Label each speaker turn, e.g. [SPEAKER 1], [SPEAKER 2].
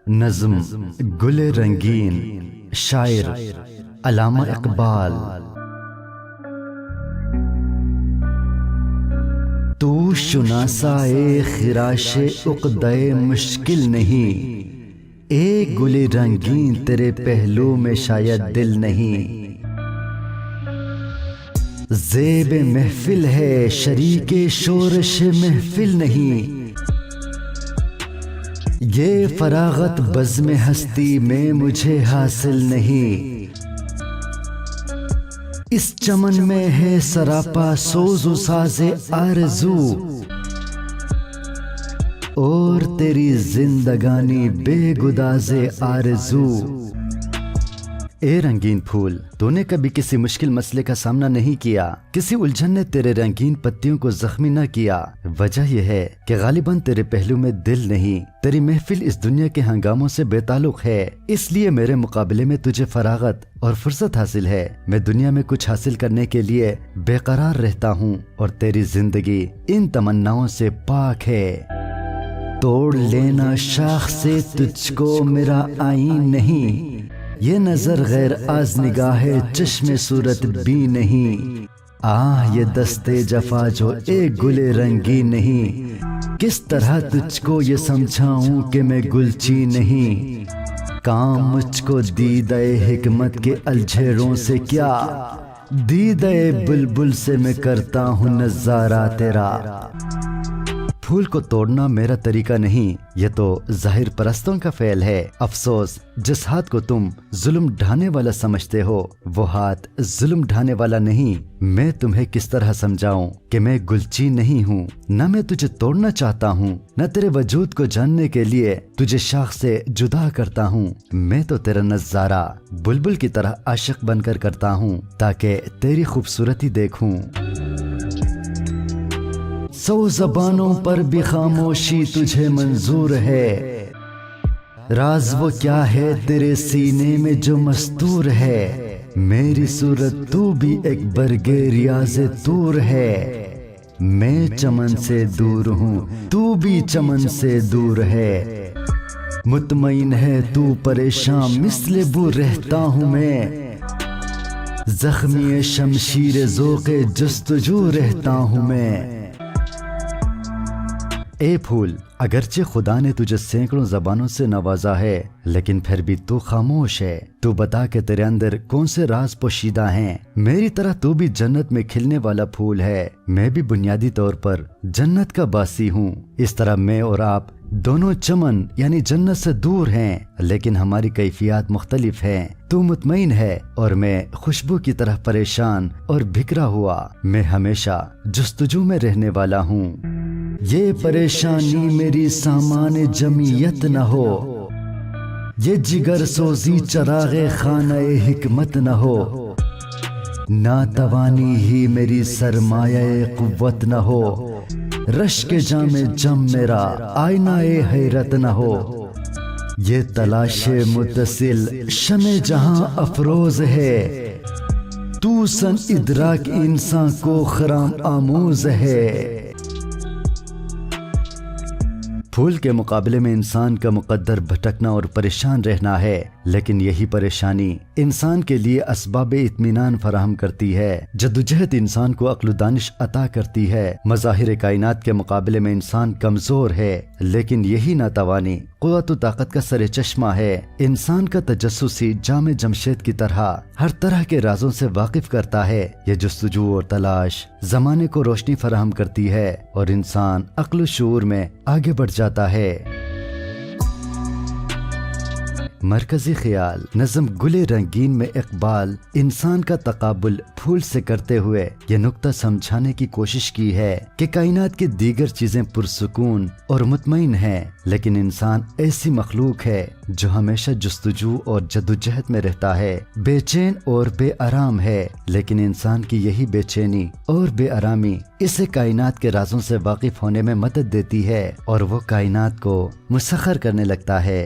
[SPEAKER 1] نظم گل رنگین، شاعر علامہ اقبال۔ تو شناسائے خراش عقدہ مشکل نہیں، ایک گل رنگین تیرے پہلو میں شاید دل نہیں۔ زیب محفل ہے شریک شورش محفل نہیں، یہ فراغت بزم ہستی میں مجھے حاصل نہیں۔ اس چمن میں ہے سراپا سوز و ساز آرزو، اور تیری زندگانی بے گداز آرزو۔ اے رنگین پھول، تو نے کبھی کسی مشکل مسئلے کا سامنا نہیں کیا، کسی الجھن نے تیرے رنگین پتیوں کو زخمی نہ کیا۔ وجہ یہ ہے کہ غالباً تیرے پہلو میں دل نہیں، تیری محفل اس دنیا کے ہنگاموں سے بے تعلق ہے، اس لیے میرے مقابلے میں تجھے فراغت اور فرصت حاصل ہے۔ میں دنیا میں کچھ حاصل کرنے کے لیے بے قرار رہتا ہوں، اور تیری زندگی ان تمناؤں سے پاک ہے۔ توڑ لینا شاخ سے تجھ کو میرا آئین نہیں، یہ نظر غیر آز نگاہ چشم صورت بھی نہیں۔ آہ یہ دستے جفا جو ایک گل رنگی نہیں، کس طرح تجھ کو یہ سمجھاؤں کہ میں گلچی نہیں۔ کام مجھ کو دیدہ حکمت کے الجھیڑوں سے کیا، دیدہ بلبل سے میں کرتا ہوں نظارہ تیرا۔ پھول کو توڑنا میرا طریقہ نہیں، یہ تو ظاہر پرستوں کا فعل ہے۔ افسوس جس ہاتھ کو تم ظلم ڈھانے والا سمجھتے ہو، وہ ہاتھ ظلم ڈھانے والا نہیں۔ میں تمہیں کس طرح سمجھاؤں کہ میں گلچی نہیں ہوں، نہ میں تجھے توڑنا چاہتا ہوں، نہ تیرے وجود کو جاننے کے لیے تجھے شاخ سے جدا کرتا ہوں۔ میں تو تیرا نظارہ بلبل کی طرح عاشق بن کر کرتا ہوں، تاکہ تیری خوبصورتی دیکھوں۔ سو زبانوں پر بھی خاموشی تجھے منظور ہے، راز وہ کیا ہے تیرے سینے میں جو مستور ہے۔ میری صورت تو بھی ایک برگ ریاض طور ہے، میں چمن سے دور ہوں تو بھی چمن سے دور ہے۔ مطمئن ہے تو پریشان مثل بو رہتا ہوں میں، زخمی شمشیر ذوق جستجو رہتا ہوں میں۔ اے پھول، اگرچہ خدا نے تجھے سینکڑوں زبانوں سے نوازا ہے، لیکن پھر بھی تو خاموش ہے۔ تو بتا کہ تیرے اندر کون سے راز پوشیدہ ہیں۔ میری طرح تو بھی جنت میں کھلنے والا پھول ہے، میں بھی بنیادی طور پر جنت کا باسی ہوں۔ اس طرح میں اور آپ دونوں چمن یعنی جنت سے دور ہیں، لیکن ہماری کیفیات مختلف ہیں۔ تو مطمئن ہے اور میں خوشبو کی طرح پریشان اور بکھرا ہوا۔ میں ہمیشہ جستجو میں رہنے والا ہوں۔ یہ پریشانی میری سامان جمعیت نہ ہو، یہ جگر سوزی چراغ خانہ حکمت نہ ہو، ناتوانی ہی میری سرمایہ قوت نہ ہو، رشک جام جم میرا آئینہ حیرت نہ ہو۔ یہ تلاش متصل شمع جہاں افروز ہے، تو سن ادراک انسان کو خرام آموز ہے۔ پھول کے مقابلے میں انسان کا مقدر بھٹکنا اور پریشان رہنا ہے، لیکن یہی پریشانی انسان کے لیے اسباب اطمینان فراہم کرتی ہے۔ جدوجہد انسان کو عقل و دانش عطا کرتی ہے۔ مظاہر کائنات کے مقابلے میں انسان کمزور ہے، لیکن یہی ناتوانی قوت و طاقت کا سر چشمہ ہے۔ انسان کا تجسسی جام جمشید کی طرح ہر طرح کے رازوں سے واقف کرتا ہے۔ یہ جستجو اور تلاش زمانے کو روشنی فراہم کرتی ہے، اور انسان عقل و شعور میں آگے بڑھ جاتا ہے۔ مرکزی خیال نظم گل رنگین میں اقبال انسان کا تقابل پھول سے کرتے ہوئے یہ نقطہ سمجھانے کی کوشش کی ہے کہ کائنات کی دیگر چیزیں پرسکون اور مطمئن ہیں، لیکن انسان ایسی مخلوق ہے جو ہمیشہ جستجو اور جدوجہد میں رہتا ہے، بے چین اور بے آرام ہے۔ لیکن انسان کی یہی بے چینی اور بے آرامی اسے کائنات کے رازوں سے واقف ہونے میں مدد دیتی ہے، اور وہ کائنات کو مسخر کرنے لگتا ہے۔